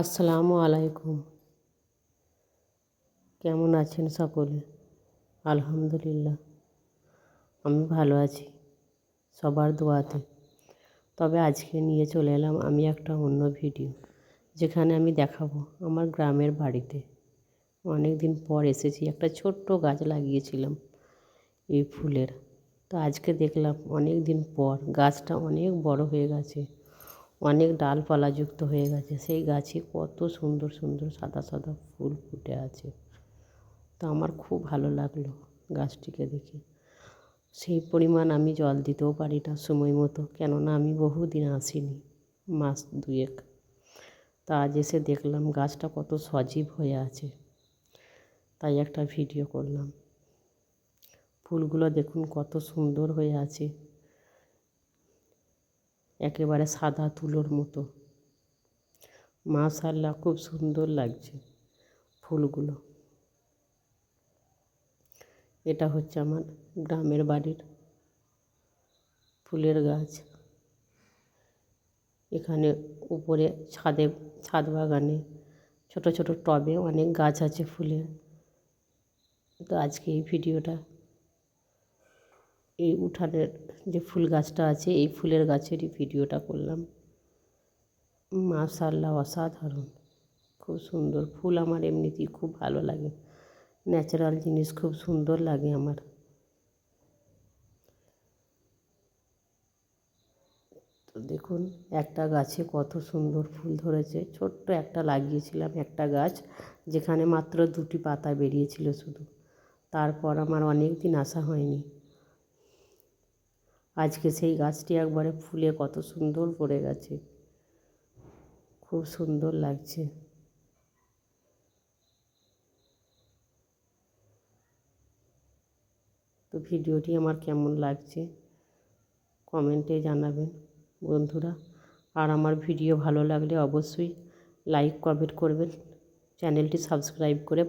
আসসালামু আলাইকুম। কেমন আছেন সকলে? আলহামদুলিল্লাহ আমি ভালো আছি সবার দোয়াতে। তবে আজকে নিয়ে চলে এলাম আমি একটা অন্য ভিডিও, যেখানে আমি দেখাবো আমার গ্রামের বাড়িতে। অনেক দিন পর এসেছি, একটা ছোট্ট গাছ লাগিয়েছিলাম এই ফুলের। তো আজকে দেখলাম অনেক দিন পর গাছটা অনেক বড় হয়ে গেছে, অনেক ডালপালাযুক্ত হয়ে গেছে। সেই গাছে কত সুন্দর সুন্দর সাদা সাদা ফুল ফুটে আছে। তো আমার খুব ভালো লাগলো গাছটিকে দেখে। সেই পরিমাণ আমি জল দিতেও পারি না সময় মতো, কেননা আমি বহুদিন আসিনি, মাস দুয়েক। তা আজ এসে দেখলাম গাছটা কত সজীব হয়ে আছে, তাই একটা ভিডিও করলাম। ফুলগুলো দেখুন কত সুন্দর হয়ে আছে, একেবারে সাদা তুলোর মতো। মাশাআল্লাহ, খুব সুন্দর লাগছে ফুলগুলো। এটা হচ্ছে আমার গ্রামের বাড়ির ফুলের গাছ। এখানে উপরে ছাদ বাগানে ছোট ছোট টবে অনেক গাছ আছে ফুলের। তো আজকে এই ভিডিওটা এই উঠানের যে ফুল গাছটা আছে এই ফুলের গাছেরই ভিডিওটা করলাম। মাশাআল্লাহ, অসাধারণ, খুব সুন্দর ফুল। আমার এমনিতেই খুব ভালো লাগে, ন্যাচারাল জিনিস খুব সুন্দর লাগে আমার। তো দেখুন একটা গাছে কত সুন্দর ফুল ধরেছে। ছোট্ট একটা লাগিয়েছিলাম একটা গাছ, যেখানে মাত্র 2টি পাতা বেরিয়েছিল শুধু। তারপর আমার অনেক দিন আসা হয়নি। আজকে সেই গাছটি একবারে ফুলে কত সুন্দর ভরে গেছে, খুব সুন্দর লাগছে। তো ভিডিওটি আমার কেমন লাগছে কমেন্টে জানাবেন বন্ধুরা। আর আমার ভিডিও ভালো লাগলে অবশ্যই লাইক কমেন্ট করবেন, চ্যানেলটি সাবস্ক্রাইব করে